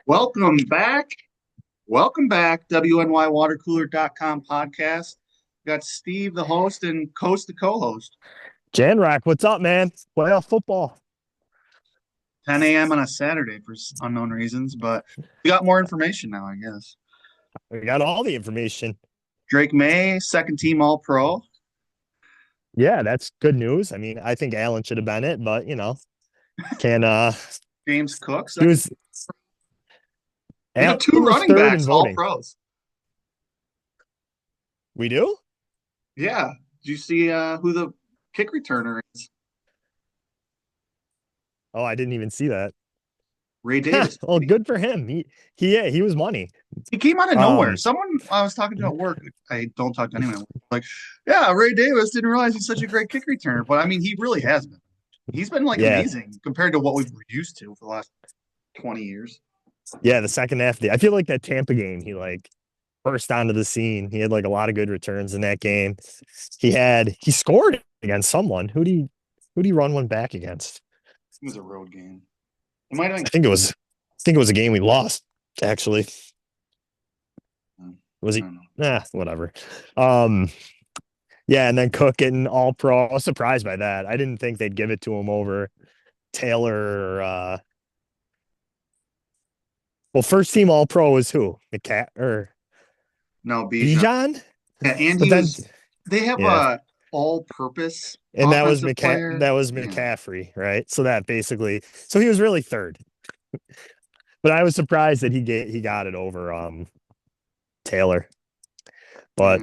Welcome back. Welcome back, WNYWaterCooler.com podcast. Got Steve, the host, and Coast, the co host. Janrock, what's up, man? Playoff football. 10 a.m. on a Saturday for unknown reasons, but we got more information now, I guess. We got all the information. Drake May, second team All Pro. Yeah, that's good news. I mean, I think Allen should have been it, but can James Cook, he second. was We got Allen two was running third in backs, All voting. Pros. We do? Yeah. Did you see who the kick returner is? Oh, I didn't even see that. Ray Davis. Well, good for him. He was money. He came out of nowhere. Um, Someone I was talking to at work, I don't talk to anyone, like, yeah, Ray Davis didn't realize he's such a great kick returner. But I mean, he really has been. He's been like yeah, amazing compared to what we've used to for the last 20 years. yeah. The second half, I feel like that Tampa game, he like burst onto the scene. He had like a lot of good returns in that game. He scored against someone. Who do you run one back against? It was a road game. It might have I been. think it was I think it was a game we lost, actually. Was I he? don't know. Nah, whatever. Um, yeah, and then Cook getting all pro. I was surprised by that. I didn't think they'd give it to him over Taylor or well, first team all pro was who? McCat or No, Bijan. Bijan? Yeah, and But he then was. They have yeah, a all-purpose and offensive player. That was Yeah. McCaffrey, right? So that basically so he was really third. But I was surprised that he got it over Taylor. But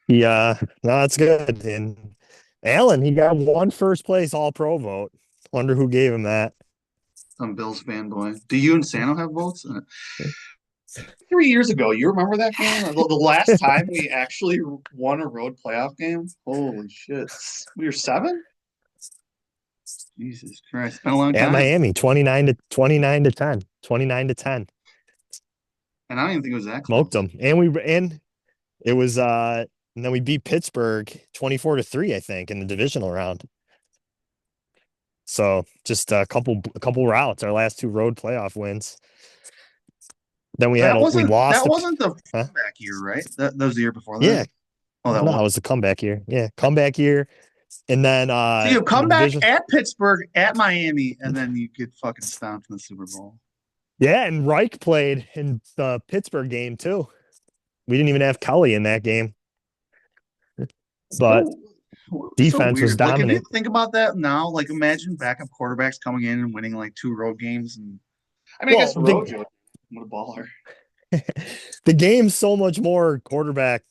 Yeah. no, that's good. And Allen, he got one first place all pro vote. Wonder who gave him that. Some Bills fanboy. Do you and Sano have votes? 3 years ago, you remember that game? The last time we actually won a road playoff game? Holy shit. We were seven? Jesus Christ. It's been a long At time. Miami, 29 to 10. 29 to 10. And I don't even think it was that Smoked close. them. And it was and then we beat Pittsburgh 24 to 3, I think, in the divisional round. So just a couple routes, our last two road playoff wins. Then we That lost to wasn't the huh? comeback year, right? That was the year before that. Yeah, Oh, that no, was. it was the comeback year. Yeah, comeback year. And then So you in come the back division. at Pittsburgh, at Miami, and then you get fucking stomped in the Super Bowl. Yeah, and Reich played in the Pittsburgh game too. We didn't even have Kelly in that game, but So so defense was weird. Like if you dominant. think about that now, like imagine backup quarterbacks coming in and winning like two road games, and I mean I Well, guess Rojo, what a baller. the game's so much more quarterback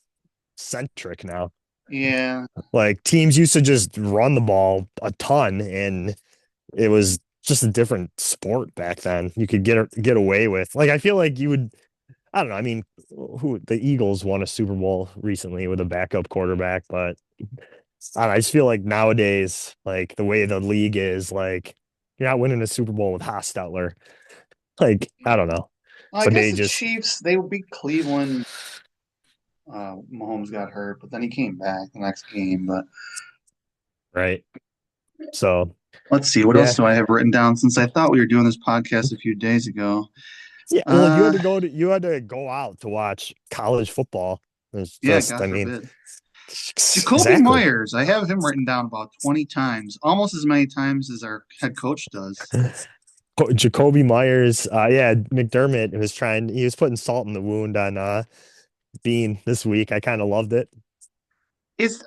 centric now. Yeah, Like teams used to just run the ball a ton, and it was just a different sport back then. You could get away with like I feel like you would. I don't know. I mean, who the Eagles won a Super Bowl recently with a backup quarterback, but I don't know, I just feel like nowadays, like the way the league is, like you're not winning a Super Bowl with Hostetler. Like I don't know, well, I but guess they the just Chiefs they would beat Cleveland. Mahomes got hurt, but then he came back the next game. But right. So let's see, what else yeah, do I have written down since I thought we were doing this podcast a few days ago? yeah. Well, Uh, you had to go out to watch college football. It's yeah, just, God I mean, forbid. Jacoby exactly. Myers, I have him written down about 20 times, almost as many times as our head coach does. Jacoby Myers, yeah, McDermott was trying. He was putting salt in the wound on Bean this week. I kind of loved it.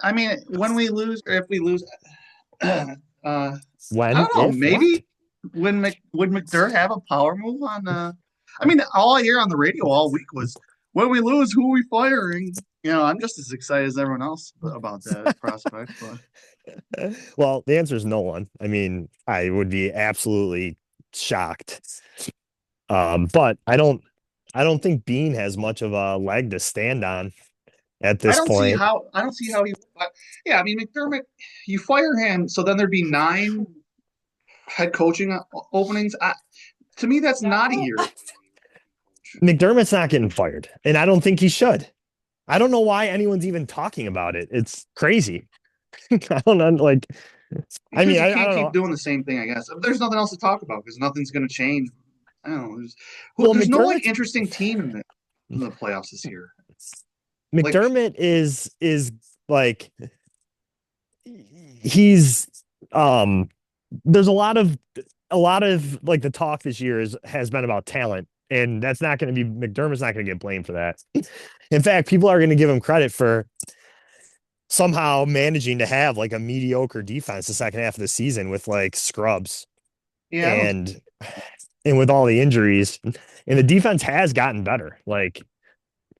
I mean, when we lose or if we lose, I When, don't know. if, what? Maybe would McDermott have a power move on? I mean, all I hear on the radio all week was when we lose, who are we firing? I'm just as excited as everyone else about that prospect. But Well, the answer is no one. I mean, I would be absolutely shocked. But I don't think Bean has much of a leg to stand on at this point. I don't see how he. Yeah, I mean McDermott, you fire him, so then there'd be nine head coaching openings. To me, that's not a year. McDermott's not getting fired, and I don't think he should. I don't know why anyone's even talking about it. It's crazy. I don't know. Like, I Because mean, you I can't don't keep know. doing the same thing, I guess. There's nothing else to talk about because nothing's going to change I don't know. Well, There's no like interesting team in the playoffs this year. Like, McDermott is like he's there's a lot of like the talk this year has been about talent, and that's not going to be McDermott's not going to get blamed for that. In fact, people are going to give him credit for somehow managing to have like a mediocre defense the second half of the season with like scrubs yeah, I don't. and with all the injuries, and the defense has gotten better like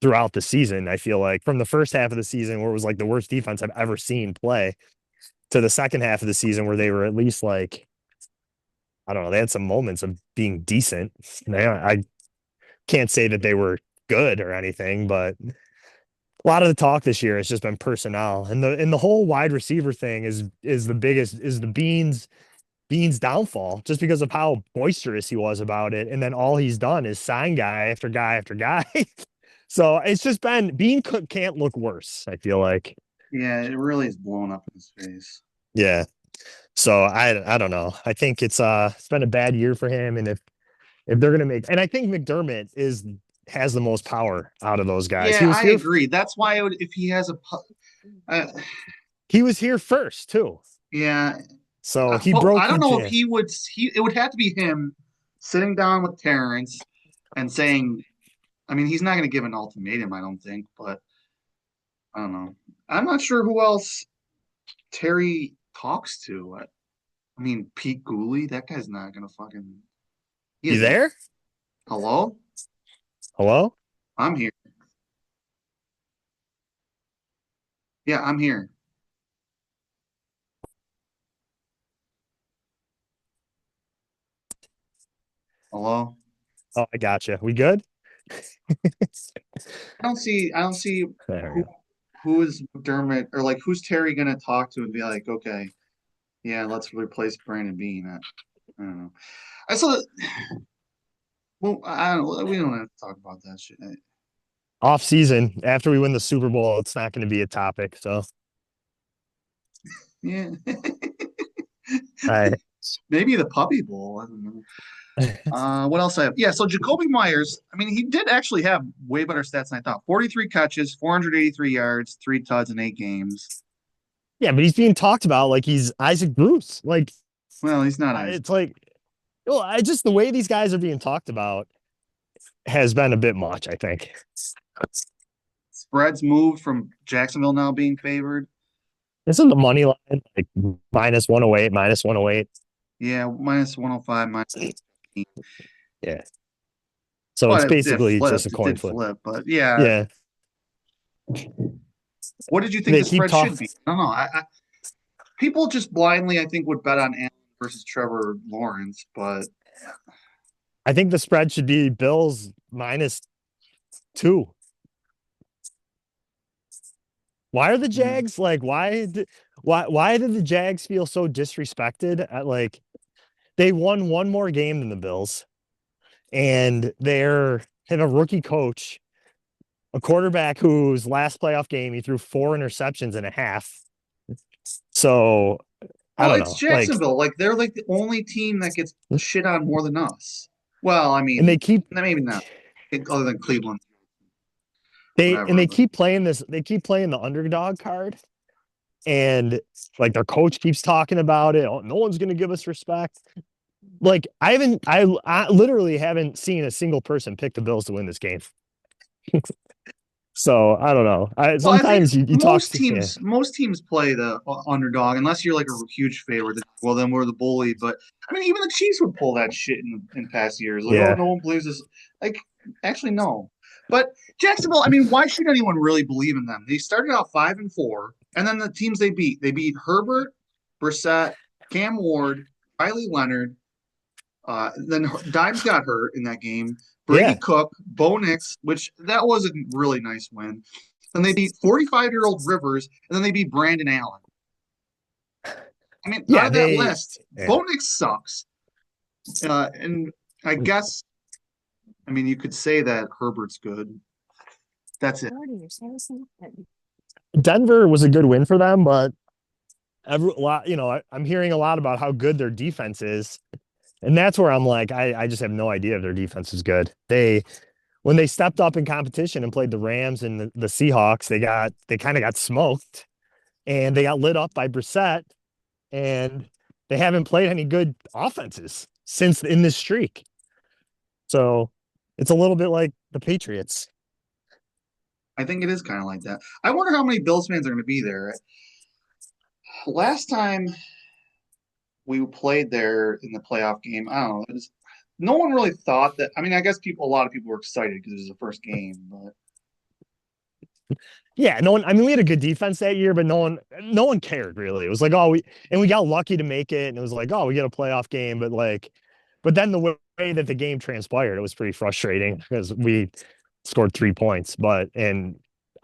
throughout the season. I feel like from the first half of the season where it was like the worst defense I've ever seen play to the second half of the season where they were at least like, I don't know, they had some moments of being decent. I can't say that they were good or anything, but a lot of the talk this year has just been personnel, and the whole wide receiver thing is the biggest is the Bean's downfall just because of how boisterous he was about it, and then all he's done is sign guy after guy after guy. So it's just been Bean can't look worse. I feel like, Yeah, it really is blown up in his face. yeah. So I don't know. I think it's been a bad year for him, and if they're gonna make, and I think McDermott has the most power out of those guys. He Yeah, was I here. agree. That's why if he has uh, He was here first too. yeah. So he Well, broke I the don't know if jam. he would. It would have to be him sitting down with Terrence and saying. I mean, he's not going to give an ultimatum, I don't think, but I don't know. I'm not sure who else Terry talks to. I mean, Pete Gooley, that guy's not going to fucking. He You has no. there? Hello? Hello? I'm here. Yeah, I'm here. Hello? Oh, I gotcha. We good? I don't see There we who go. who is McDermott or like who's Terry gonna talk to and be like, okay, yeah, let's replace Brandon Bean. I don't know. I saw that. Well, I don't. We don't have to talk about that shit. Off season after we win the Super Bowl, it's not going to be a topic. So Yeah, I maybe the Puppy Bowl. I don't know. What else I have? Yeah, so Jacoby Myers. I mean, he did actually have way better stats than I thought. 43 catches, 483 yards, 3 tuds in 8 games. yeah, but he's being talked about like he's Isaac Bruce. Like Well, he's not Isaac. it's like, well, I just the way these guys are being talked about has been a bit much. I think. Spreads moved from Jacksonville now being favored. Isn't the money line like -108, -108? Yeah, minus 105, minus 15. Yeah. So it's But it basically just a flipped. It coin did flip. flip. But yeah, Yeah. what did you think They the keep spread should talking. be? I don't know. People just blindly, I think, would bet on Allen versus Trevor Lawrence, but I think the spread should be Bills -2. Why are the mm, Jags like why did the Jags feel so disrespected at like they won one more game than the Bills and they're have a rookie coach, a quarterback whose last playoff game he threw 4 interceptions and a half. So I well, don't it's know. Like Jacksonville. Like they're like the only team that gets shit on more than us. Well, I and they mean, keep maybe not, other than Cleveland, they whatever. But keep playing this, they keep playing the underdog card. And like their coach keeps talking about it. Oh, no one's gonna give us respect. Like I literally haven't seen a single person pick the Bills to win this game. So I don't know. I well, I think sometimes you talk to yeah. most teams play the underdog unless you're like a huge favorite. Well, then we're the bully. But I mean, even the Chiefs would pull that shit in past years. Like, oh, Yeah. no one believes us. Like, actually, no. But Jacksonville, I mean, why should anyone really believe in them? They started out 5-4, and then the teams they beat Herbert, Brissett, Cam Ward, Riley Leonard. Then Dimes got hurt in that game. Brady Yeah. Cook, Bo Nix, which that was a really nice win. Then they beat 45-year-old Rivers, and then they beat Brandon Allen. I mean, out Yeah, of that they list, yeah. Bo Nix sucks. And I guess, I mean, you could say that Herbert's good. That's it. Denver was a good win for them, but every lot, I'm hearing a lot about how good their defense is. And that's where I'm like, I just have no idea if their defense is good. When they stepped up in competition and played the Rams and the Seahawks, they kind of got smoked and they got lit up by Brissett, and they haven't played any good offenses since in this streak. So it's a little bit like the Patriots. I think it is kind of like that. I wonder how many Bills fans are going to be there. Last time we played there in the playoff game, I don't know. No one really thought that. I mean, I guess a lot of people were excited because it was the first game, but Yeah, no one. I mean, we had a good defense that year, but no one cared really. It was like, oh, we got lucky to make it, and it was like, oh, we get a playoff game, but then the way that the game transpired, it was pretty frustrating because we scored 3 points. I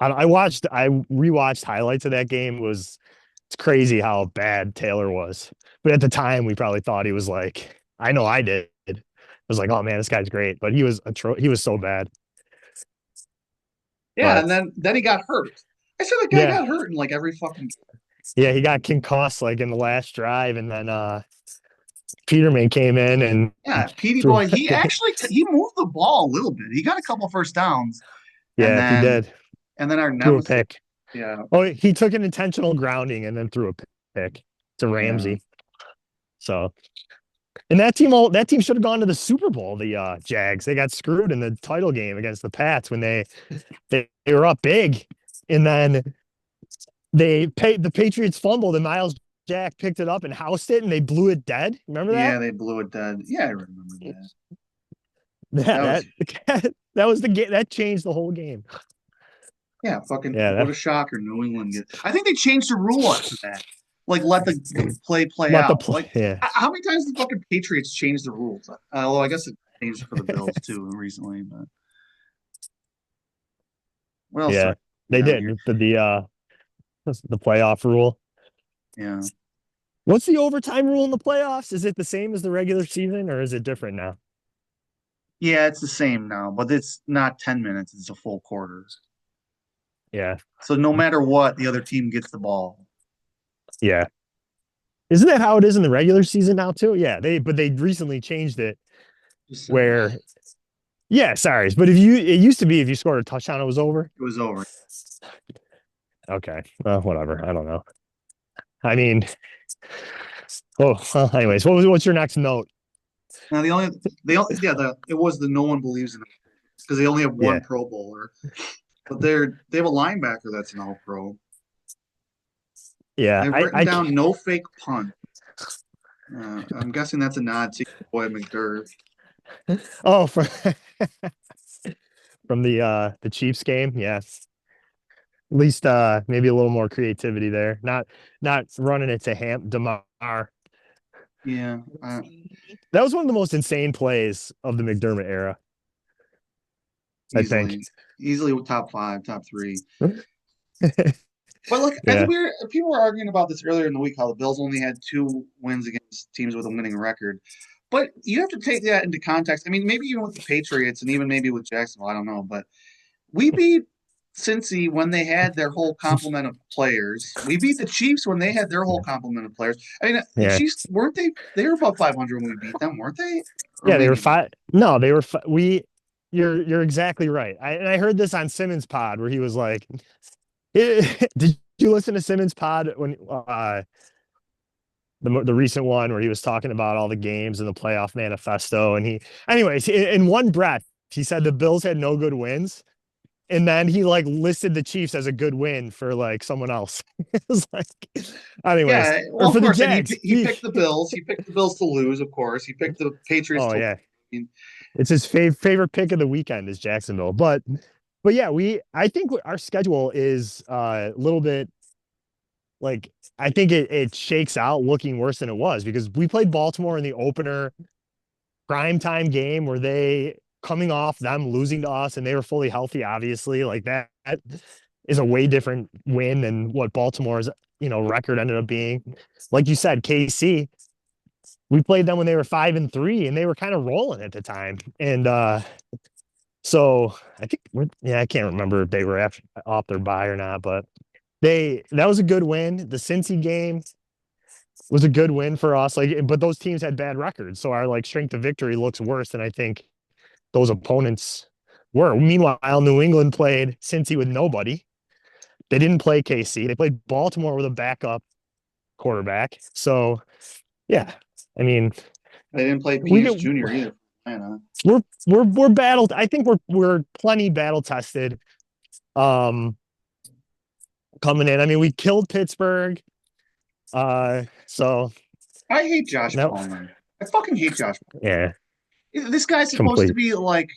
rewatched highlights of that game. It's crazy how bad Taylor was, but at the time we probably thought he was like, I know I did. I was like, oh man, this guy's great, but he was so bad. yeah. But And then he got hurt. I said the guy yeah, got hurt in like every fucking. yeah, he got concussed like in the last drive, and then Peterman came in and Yeah, Petey threw. boy. He actually he moved the ball a little bit. He got a couple first downs, and Yeah, he then did. our Threw a nemesis. pick. Yeah, Oh, he took an intentional grounding and then threw a pick to yeah. Ramsey. So, and that team should have gone to the Super Bowl. The Jags, they got screwed in the title game against the Pats when they were up big, and then the Patriots fumbled and Miles Jack picked it up and housed it and they blew it dead. Remember that? Yeah, they blew it dead. Yeah, I remember that. That That was that was the game that changed the whole game. yeah, fucking Yeah, what a shocker New England gets. I think they changed the rule after that. Like let the play let the out. play. Like Yeah, how many times did the fucking Patriots change the rules? Although I guess it changed for the Bills too recently, but what else do yeah, I they have here? did the playoff rule. Yeah. What's the overtime rule in the playoffs? Is it the same as the regular season or is it different now? Yeah, it's the same now, but it's not 10 minutes, it's a full quarter. Yeah, So no matter what, the other team gets the ball. yeah. Isn't that how it is in the regular season now too? Yeah, but they recently changed it Just a second. where yeah, sorry, but it used to be if you scored a touchdown, it was over. It was over. Okay, well, whatever. I don't know. I mean, well, anyways, what's your next note? Now yeah, it was the no one believes in it because they only have Yeah, one Pro Bowler, but they have a linebacker that's an All Pro. yeah. I've written down no fake punt. I'm guessing that's a nod to boy McDermott. Oh, from the Chiefs game, yes. At least maybe a little more creativity there. Not running it to Damar. Yeah, That was one of the most insane plays of the McDermott era, I think. easily top five, top three. But look, and Yeah, people were arguing about this earlier in the week how the Bills only had two wins against teams with a winning record. But you have to take that into context. I mean, maybe even with the Patriots and even maybe with Jacksonville, I don't know. But we beat Cincy when they had their whole complement of players. We beat the Chiefs when they had their whole complement of players. I mean, the yeah, Chiefs weren't they? They were about 500 when we beat them, weren't they? Or yeah. They were maybe not. five. No, they were. We. You're exactly right. And I heard this on Simmons pod where he was like, "Did you listen to Simmons pod when the recent one where he was talking about all the games and the playoff manifesto?" And anyways, in one breath, he said the Bills had no good wins. And then he like listed the Chiefs as a good win for like someone else. It was like, anyways, Yeah, well, or of for the course, and Jags. he picked the Bills. He picked the Bills to lose, of course. He picked the Patriots Oh to yeah, win. it's his favorite pick of the weekend is Jacksonville. But yeah, I think our schedule is a little bit like I think it shakes out looking worse than it was because we played Baltimore in the opener primetime game where they coming off them losing to us and they were fully healthy, obviously. Like that is a way different win than what Baltimore's, record ended up being. Like you said, KC, we played them when they were 5-3 and they were kind of rolling at the time. And so I think I can't remember if they were off their bye or not, but that was a good win. The Cincy game, was a good win for us. Like, but those teams had bad records, so our like strength of victory looks worse than I think those opponents were. Meanwhile, New England played Cincy with nobody. They didn't play KC. They played Baltimore with a backup quarterback. So yeah, I mean, They didn't play we Peters get Jr. either. Atlanta. we're battled. I think we're plenty battle tested. Um, coming in. I mean, we killed Pittsburgh. So I hate Josh no, Palmer. I fucking hate Josh. yeah, This guy's supposed to complete. be like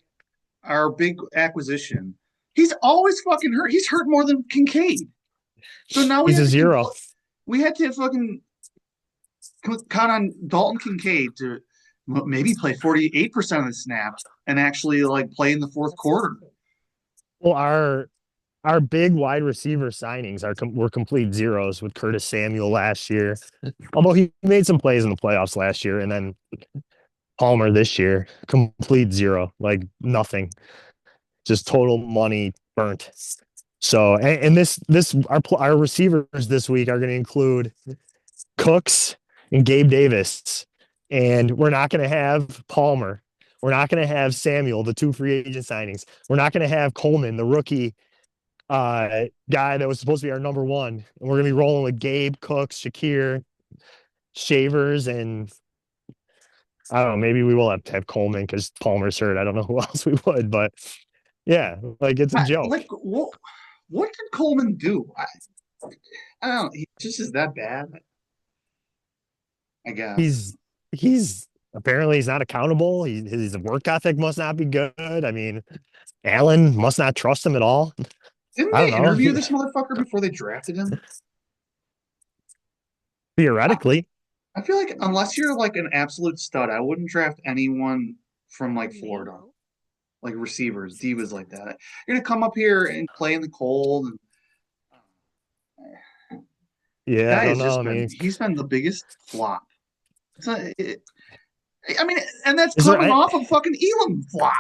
our big acquisition. He's always fucking hurt. He's hurt more than Kincaid. So now He's a zero. we had to fucking count on Dalton Kincaid to maybe play 48% of the snaps and actually like play in the fourth quarter. Well, our big wide receiver signings were complete zeros with Curtis Samuel last year. Although he made some plays in the playoffs last year, and then Palmer this year, complete zero, like nothing, just total money burnt. So, and this our receivers this week are going to include Cooks and Gabe Davis, and we're not going to have Palmer. We're not going to have Samuel, the two free agent signings. We're not going to have Coleman, the rookie guy that was supposed to be our number one. And we're going to be rolling with Gabe, Cooks, Shakir, Shavers, and I don't know, maybe we will have Coleman because Palmer's hurt. I don't know who else we would, but yeah, like it's a joke. Like what did Coleman do? I don't know. He just is that bad. I guess. He's apparently he's not accountable. His work ethic must not be good. I mean, Allen must not trust him at all. Didn't I don't they know. interview this motherfucker before they drafted him? Theoretically, I feel like unless you're like an absolute stud, I wouldn't draft anyone from like Florida, like receivers, divas like that. You're gonna come up here and play in the cold, and the yeah, I guy don't has know. just I been mean, he's been the biggest flop. So I mean, and that's is there coming off of fucking Elam flop.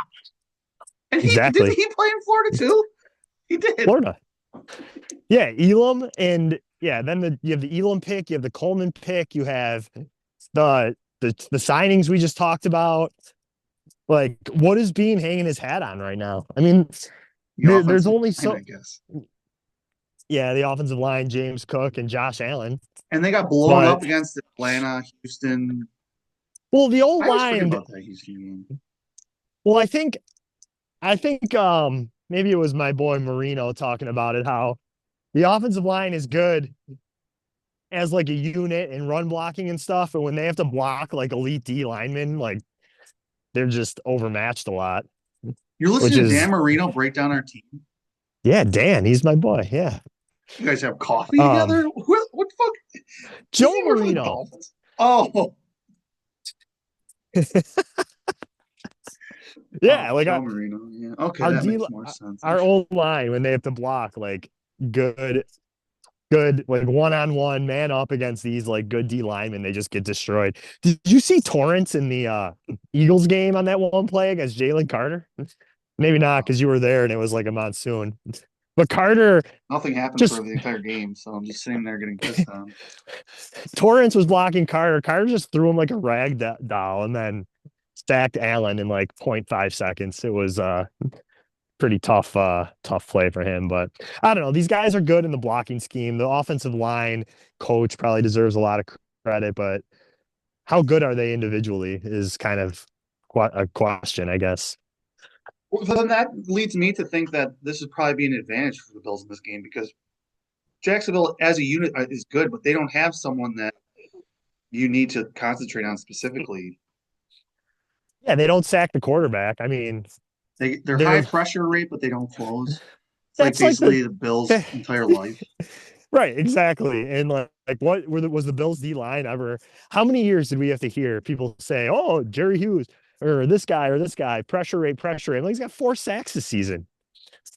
And he didn't exactly he play in Florida too? He did. Florida? Yeah, Elam, and yeah, then you have the Elam pick, you have the Coleman pick, you have the signings we just talked about. Like, what is Bean hanging his hat on right now? I mean, The there's offensive only line, so I guess. yeah, the offensive line, James Cook and Josh Allen. And they got blown But up against Atlanta, Houston. well, the old I always forget line. about that Houston game. Well, I think maybe it was my boy Marino talking about it, how the offensive line is good as like a unit and run blocking and stuff, but when they have to block like elite D linemen, like they're just overmatched a lot. You're Which listening to Dan is Marino break down our team. yeah, Dan, he's my boy. Yeah. You guys have coffee Um together? What the fuck? Does Joe he work for the Marino. Dolphins? Oh, Yeah, like Joe Marino. Yeah. Okay, our that D makes more sense. our old line when they have to block like good like one-on-one man up against these like good D linemen, they just get destroyed. Did you see Torrance in the Eagles game on that one play against Jalen Carter? Maybe not because you were there and it was like a monsoon. But Carter Nothing happened just for the entire game, so I'm just sitting there getting pissed on. Torrance was blocking Carter. Carter just threw him like a rag doll and then stacked Allen in like 0.5 seconds. It was pretty tough play for him. But I don't know. These guys are good in the blocking scheme. The offensive line coach probably deserves a lot of credit, but how good are they individually is kind of a question, I guess. Well, so then that leads me to think that this would probably be an advantage for the Bills in this game because Jacksonville as a unit is good, but they don't have someone that you need to concentrate on specifically. Yeah, they don't sack the quarterback. I mean, They're high they're pressure rate, but they don't close. It's like that's like basically the Bills' entire life. right, exactly. And like what was the Bills D line ever? How many years did we have to hear people say, "Oh, Jerry Hughes or this guy, pressure rate, pressure rate." Like he's got 4 sacks this season.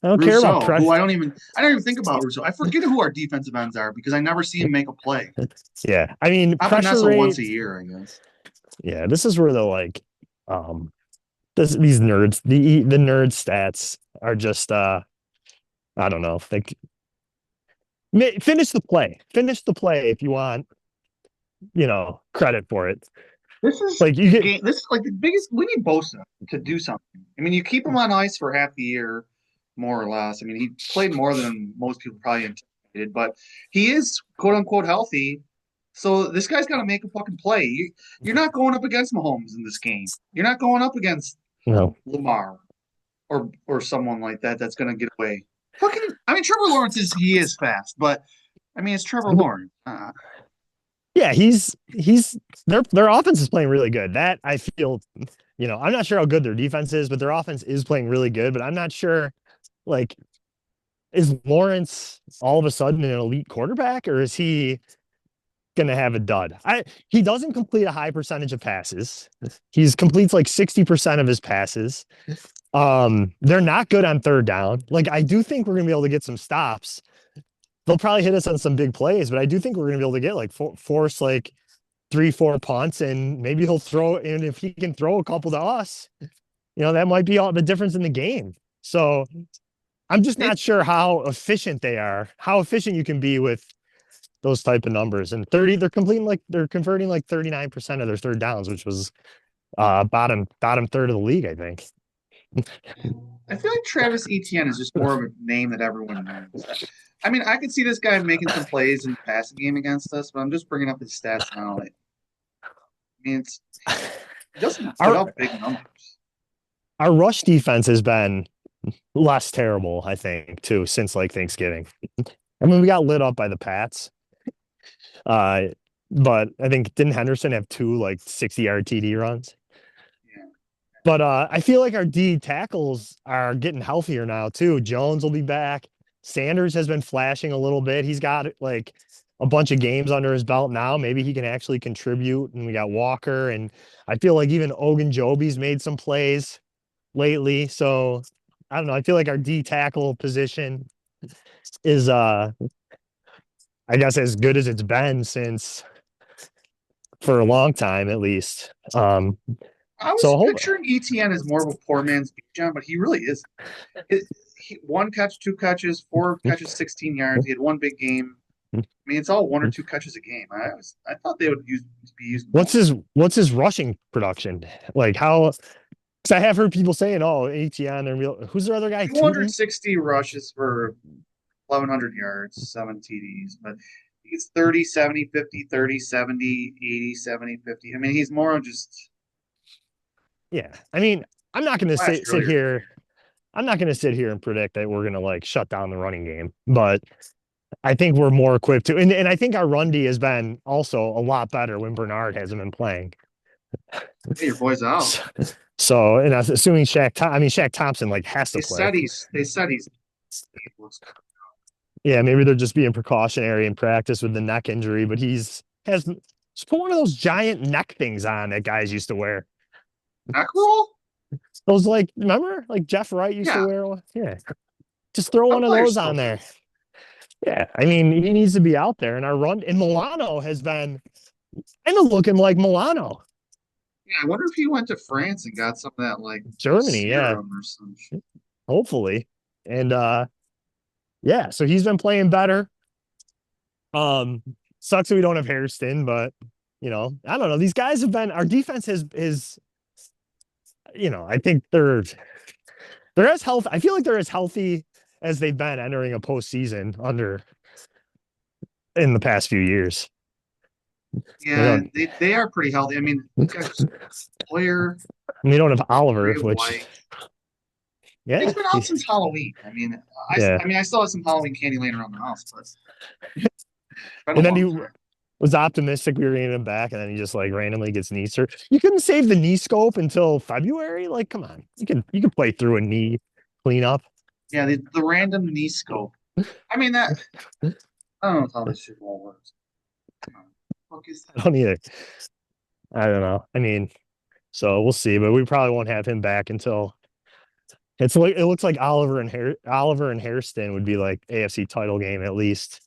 I don't care about Rousseau, who pressure. I don't even think about Rousseau. I forget who our defensive ends are because I never see him make a play. Yeah, I mean pressure Apinessa rate. once a year, I guess. Yeah, this is where the like, these nerds, the nerd stats are just I don't know, like finish the play if you want credit for it. This is Like you get, game. This is like the biggest. We need Bosa to do something. I mean, you keep him on ice for half the year, more or less. I mean, he played more than most people probably anticipated, but he is quote unquote healthy. So this guy's got to make a fucking play. You're not going up against Mahomes in this game. You're not going up against you know, Lamar or someone like that that's going to get away. Fucking. I mean, Trevor Lawrence is fast, but I mean, it's Trevor Lawrence. yeah, he's their offense is playing really good. That I feel, I'm not sure how good their defense is, but their offense is playing really good. But I'm not sure, like, is Lawrence all of a sudden an elite quarterback, or is he going to have a dud? He doesn't complete a high percentage of passes. He's completes like 60% of his passes. They're not good on third down. Like, I do think we're gonna be able to get some stops. They'll probably hit us on some big plays, but I do think we're gonna be able to get like force like 3, 4 punts, and maybe he'll throw. And if he can throw a couple to us, that might be all the difference in the game. So I'm just It, not sure how efficient they are, how efficient you can be with those type of numbers. And 30, they're converting like 39% of their third downs, which was bottom third of the league, I think. I feel like Travis Etienne is just more of a name that everyone knows. I mean, I could see this guy making some plays in the passing game against us, but I'm just bringing up his stats now. I mean, he doesn't put Our up big numbers. our rush defense has been less terrible, I think, too, since like Thanksgiving. I mean, we got lit up by the Pats. Uh, but I think didn't Henderson have two like 60-yard TD runs? Yeah. But I feel like our D tackles are getting healthier now too. Jones will be back. Sanders has been flashing a little bit. He's got like a bunch of games under his belt now. Maybe he can actually contribute. And we got Walker, and I feel like even Ogunjobi's made some plays lately. So I don't know. I feel like our D tackle position is I guess as good as it's been since for a long time at least. I was So picturing ETN as more of a poor man's Bijan, but he really isn't. One catch, two catches, four catches, 16 yards. He had one big game. I mean, it's all one or two catches a game. I thought they would be used more. what's his rushing production? Like how because I have heard people saying, oh, ATN and who's their other guy? Tootin? 260 rushes for 1,100 yards, 7 TDs, but he's 30, 70, 50, 30, 70, 80, 70, 50. I mean, he's more of just Yeah. I mean, I'm not gonna flash sit earlier. here. I'm not gonna sit here and predict that we're gonna like shut down the running game, but I think we're more equipped to and I think our run D has been also a lot better when Bernard hasn't been playing. Hey, your boy's out. So, so and I was assuming Shaq Thompson like has to play. They said he's he looks Yeah, maybe they're just being precautionary in practice with the neck injury, but just put one of those giant neck things on that guys used to wear. neck roll. Those like remember like Jeff Wright used to Yeah, wear one? Yeah. Just throw some one of players those still on do. there. Yeah. I mean, he needs to be out there. And our run and Milano has been kind of looking like Milano. Yeah, I wonder if he went to France and got some of that like Germany, yeah. serum or some shit. Hopefully. And yeah, so he's been playing better. Sucks that we don't have Hairston, but I don't know. These guys have been our defense is I think they're as healthy. I feel like they're as healthy as they've been entering a postseason in the past few years. Yeah, they are pretty healthy. I mean, you got player, We don't have Oliver, Ray which White. He's yeah, been out since Halloween. I mean, yeah. I mean, I still have some Halloween candy laying around the house, but it's been a And then long he time. was optimistic we were getting him back, and then he just like randomly gets knee surgery. You couldn't save the knee scope until February. Like, come on, you can play through a knee cleanup. Yeah, the random knee scope. I mean that I don't know how this shit all works. Fuck is I don't either. I don't know. I mean, so we'll see, but we probably won't have him back until it looks like Oliver and Hairston would be like AFC title game at least.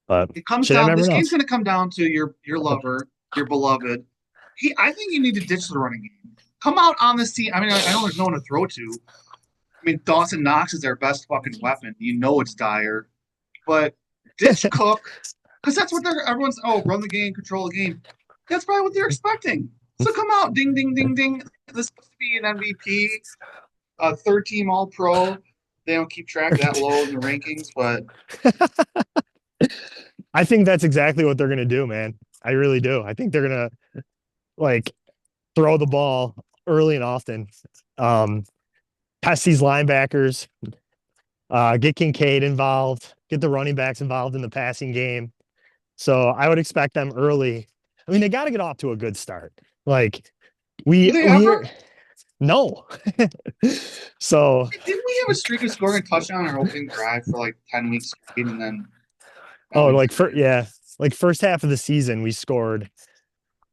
But it comes shit, I down. never This know. game's going to come down to your lover, your beloved. I think you need to ditch the running game. Come out on this team. I mean, I know there's no one to throw to. I mean, Dawson Knox is their best fucking weapon. You know it's dire, but ditch Cook, because that's what everyone's. Oh, run the game, control the game. That's probably what they're expecting. So come out, ding, ding, ding, ding. This is supposed to be an MVP, a third team All Pro. They don't keep track that low in the rankings, but I think that's exactly what they're gonna do, man. I really do. I think they're gonna like throw the ball early and often. Um, Test these linebackers, get Kincaid involved, get the running backs involved in the passing game. So I would expect them early. I mean, they got to get off to a good start. Like do we they we ever? no. So Didn't we have a streak of scoring a touchdown on our opening drive for like 10 weeks straight, and then that oh, went like to for yeah, like first half of the season we scored.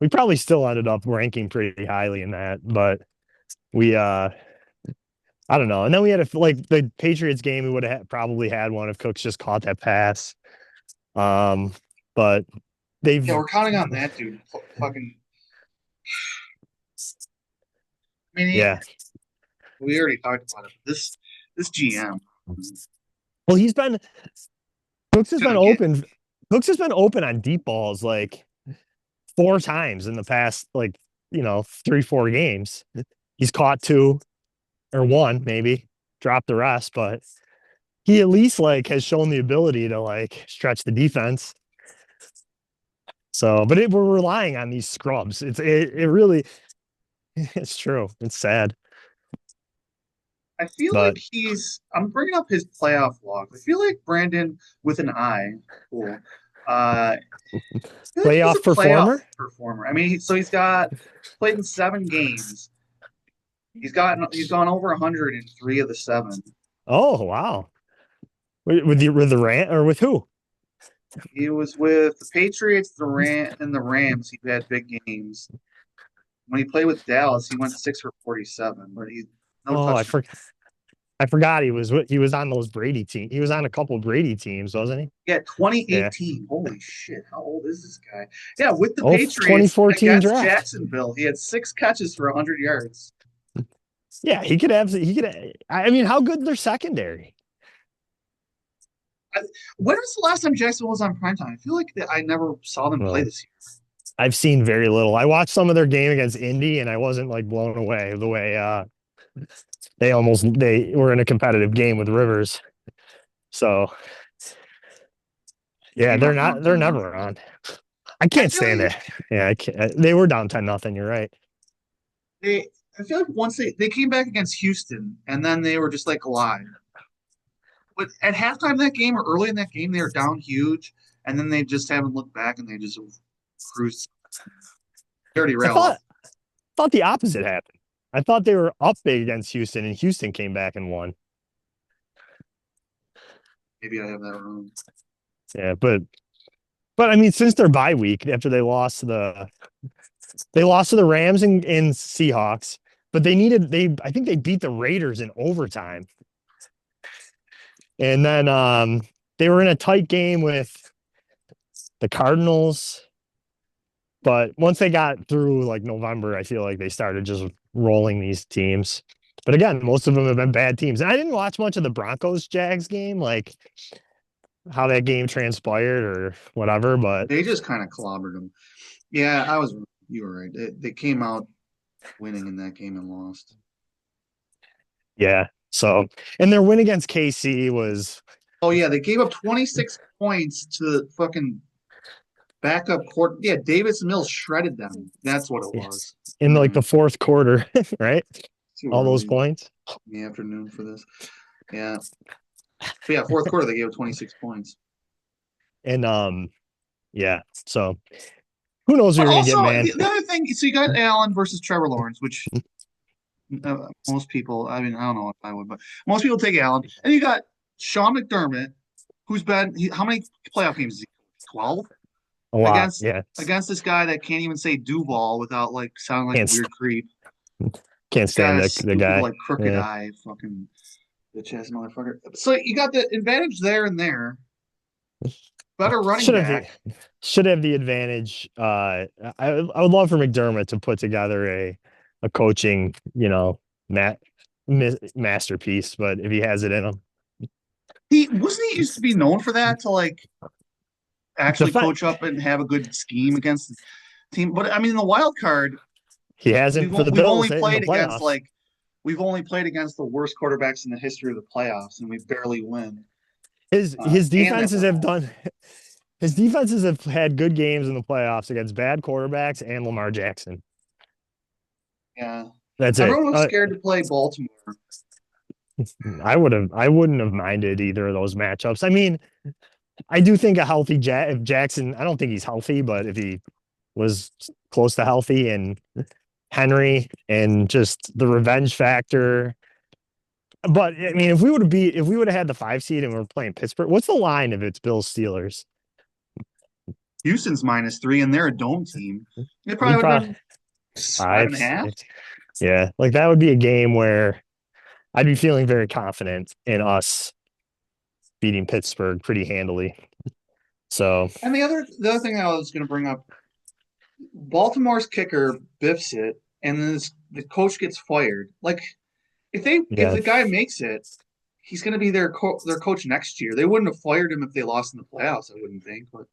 We probably still ended up ranking pretty highly in that, but we I don't know. And then we had like the Patriots game. We would have probably had one if Cooks just caught that pass. Um, but yeah, they've we're counting on that dude. Fucking, I mean, yeah. we already talked about it. This GM Well, Cooks has been gonna get. open. Cooks has been open on deep balls like four times in the past, like 3, 4 games. He's caught two or one, maybe dropped the rest, but he at least like has shown the ability to like stretch the defense. So, but we're relying on these scrubs. It really it's true. It's sad, I feel like but he's. I'm bringing up his playoff log. I feel like Brandon with an I, cool. I feel like he's a playoff playoff performer. performer. I mean, so he's got played in 7 games. He's gone over 100 in 3 of the 7. Oh wow, with the rant or with who? He was with the Patriots, and the Rams. He had big games. When he played with Dallas, he went 6 for 47, but he no Oh, touchdown. I forgot he was on those Brady team. He was on a couple Brady teams, wasn't he? Yeah, Yeah. 2018. Holy shit! How old is this guy? Yeah, with the Oh, Patriots 2014 against draft. Jacksonville, he had 6 catches for 100 yards. Yeah, he could. I mean, how good their secondary? I, when was the last time Jacksonville was on primetime? I feel like that I never saw them play Well, this year. I've seen very little. I watched some of their game against Indy, and I wasn't like blown away the way they were in a competitive game with Rivers. So yeah, Came out down they're 10 never nothing. on. I I can't feel stand like it. Yeah, I can't. They were down 10-0. You're right. they. I feel like once they came back against Houston, and then they were just like alive. But at halftime that game or early in that game, they were down huge, and then they just haven't looked back, and they just cruised. They already I railed off. thought the opposite happened. I thought they were up big against Houston, and Houston came back and won. Maybe I have that wrong. Yeah, but I mean, since their bye week after they lost to the Rams and Seahawks, but they I think they beat the Raiders in overtime, and then they were in a tight game with the Cardinals. But once they got through like November, I feel like they started just rolling these teams. But again, most of them have been bad teams. And I didn't watch much of the Broncos Jags game, like how that game transpired or whatever. But They just kind of clobbered them. Yeah, I was. You were right. They came out winning in that game and lost. yeah, so and their win against KC was Oh yeah, they gave up 26 points to fucking backup court. Yeah, Davis Mills shredded them. That's what it yes, was. in like the fourth quarter, right? Too All those early points. in the afternoon for this. Yeah, but yeah, fourth quarter they gave up 26 points. And yeah, so who knows what But you're gonna also get, man. the other thing, so you got Allen versus Trevor Lawrence, which most people, I mean, I don't know if I would, but most people take Allen. And you got Sean McDermott, who's been how many playoff games? 12 A lot, against yeah. this guy that can't even say Duval without like sounding like a Can't weird creep. can't This guy stand has the stupid guy. like crooked Yeah. eye, fucking bitch ass motherfucker. So you got the advantage there and there. Better running Should have the back. advantage. I would love for McDermott to put together a coaching, masterpiece, but if he has it in him. He wasn't he used to be known for that to like The actually fact coach up and have a good scheme against the team. But I mean, the wild card, he hasn't for the we've Bills only in the played against playoffs. like we've only played against the worst quarterbacks in the history of the playoffs, and we barely win. His And that's defenses at have home. done his defenses have had good games in the playoffs against bad quarterbacks and Lamar Jackson. Yeah, That's it. everyone was scared to play Baltimore. I wouldn't have minded either of those matchups. I mean, I do think a healthy if Jackson, I don't think he's healthy, but if he was close to healthy and Henry and just the revenge factor. But I mean, if we would have had the 5 seed and we are playing Pittsburgh, what's the line if it's Bills Steelers? Houston's -3, and they're a dome team. It probably We'd would have probably been five five, and a half. 6. Yeah, like that would be a game where I'd be feeling very confident in us beating Pittsburgh pretty handily. So And the other thing I was going to bring up, Baltimore's kicker biffs it, and then the coach gets fired. Like if yeah, the guy makes it, he's going to be their coach next year. They wouldn't have fired him if they lost in the playoffs. I wouldn't think, but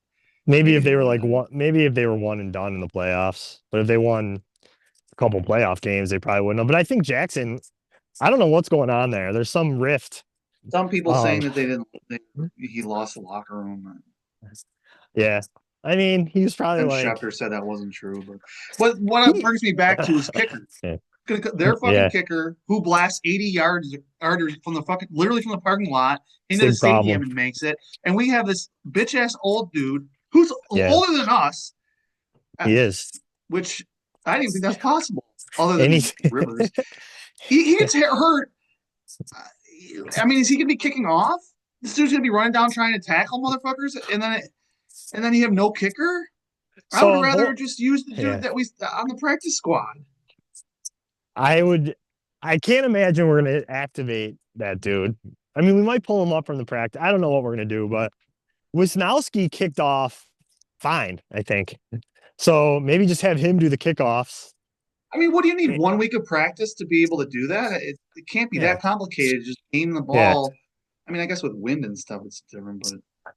maybe maybe if they they were would like have. one, maybe if they were one and done in the playoffs, but if they won a couple playoff games, they probably wouldn't have. But I think Jackson, I don't know what's going on there. There's some rift. Some people Um, saying that he lost the locker room. yeah, I mean, he was probably And like, Schefter said that wasn't true. But what it he, brings me back to is kicker. yeah, Their fucking yeah, kicker who blasts 80 yards from the fucking literally from the parking lot into the big stadium problem. and makes it. And we have this bitch ass old dude who's Yeah, older than us, uh, he is, which I didn't even think that's possible, other and than he's Rivers. He gets hurt. I mean, is he gonna be kicking off? This dude's gonna be running down trying to tackle motherfuckers, and then you have no kicker. I would so rather just use the dude yeah. that we on the practice squad. I would. I can't imagine we're gonna activate that dude. I mean, we might pull him up from the practice. I don't know what we're gonna do, but Wisnowski kicked off fine, I think. So maybe just have him do the kickoffs. I mean, what do you need? Eh, 1 week of practice to be able to do that? It can't be Yeah, that complicated. Just aim the yeah. ball. I mean, I guess with wind and stuff, it's different, but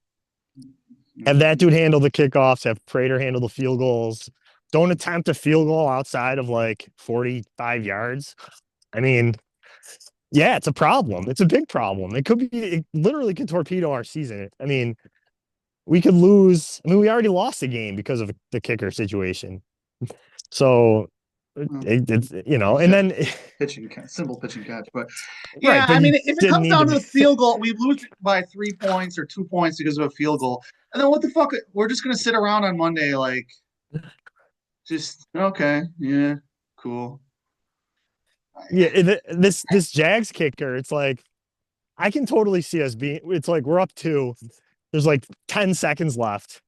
Have that dude handle the kickoffs. Have Prater handle the field goals. Don't attempt a field goal outside of like 45 yards. I mean, yeah, it's a problem. It's a big problem. It could be, it literally could torpedo our season. I mean, we could lose. I mean, we already lost a game because of the kicker situation. So well, it's, it was and just then simple pitching catch. But yeah, right, but I mean, he if it didn't comes need to down to be. the field goal, we lose by 3 points or 2 points because of a field goal, and then what the fuck? We're just gonna sit around on Monday like, just okay, yeah, cool. Yeah, this Jags kicker, it's like I can totally see us being. It's like we're up 2. There's like 10 seconds left.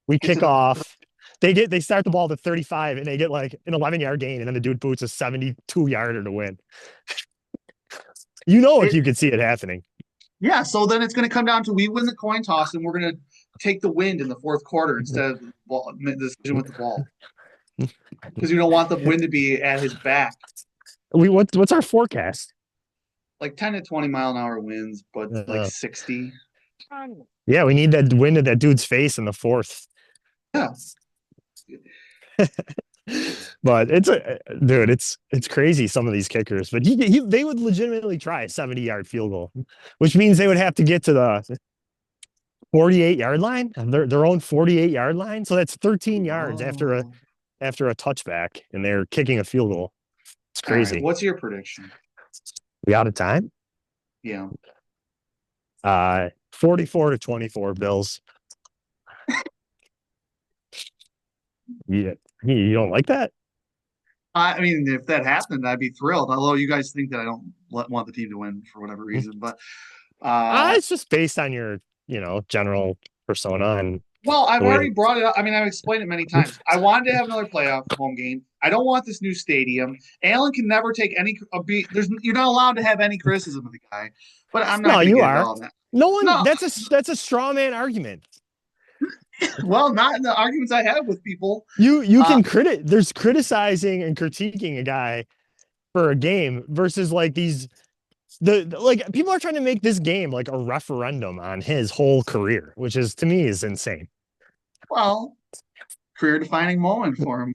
We Get to kick the off. They start the ball to 35 and they get like an 11-yard gain, and then the dude boots a 72-yarder to win. If it, you could see it happening. yeah. So then it's gonna come down to we win the coin toss, and we're gonna take the wind in the fourth quarter instead of the decision with the ball because you don't want the wind to be at his back. What's our forecast? Like 10 to 20 mile an hour winds, but like Uh, 60. yeah, we need that wind at that dude's face in the fourth. Yeah. But it's a dude, it's crazy some of these kickers. But they would legitimately try a 70-yard field goal, which means they would have to get to the 48-yard line, their own 48-yard line. So that's 13 yards Oh. after a touchback, and they're kicking a field goal. It's All right. crazy. What's your prediction? We out of time. Yeah. 44-24 Bills. Yeah, you don't like that? I mean, if that happened, I'd be thrilled. Although you guys think that I don't want the team to win for whatever reason, but It's just based on your, general persona and well, I've the way. already brought it up. I mean, I've explained it many times. I wanted to have another playoff home game. I don't want this new stadium. Allen can never take any. You're not allowed to have any criticism of the guy, but I'm not No, going to you get into are. all that. No one. No, That's a straw man argument. well, not in the arguments I have with people. You Uh, can There's criticizing and critiquing a guy for a game versus like these. like people are trying to make this game like a referendum on his whole career, which is to me is insane. Well, career defining moment for him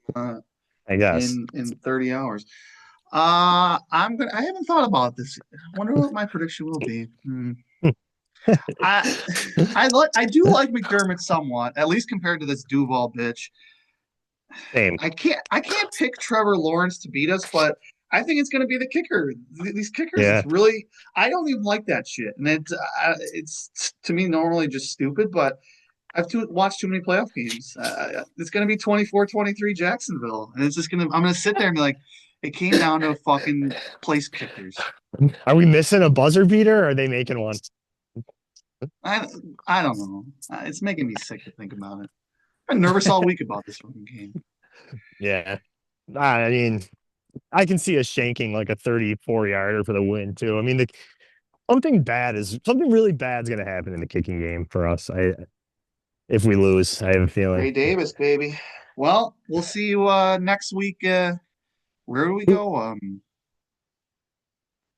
I guess. in 30 hours. I haven't thought about this. I wonder what my prediction will be. I I do like McDermott somewhat, at least compared to this Duval bitch. Same. I can't pick Trevor Lawrence to beat us, but I think it's going to be the kicker. These kickers, Yeah. it's really I don't even like that shit, and it's to me normally just stupid, but watched too many playoff games. It's going to be 24-23 Jacksonville, and it's just going to I'm going to sit there and be like, it came down to fucking place kickers. Are we missing a buzzer beater or are they making one? I I don't know. It's making me sick to think about it. I've been nervous all week about this fucking game. Yeah. I mean, I can see us shanking like a 34 yarder for the win too. I mean, something really bad's gonna happen in the kicking game for us. If we lose, I have a feeling. Ray Davis, baby. Well, we'll see you next week. Where do we Who, go?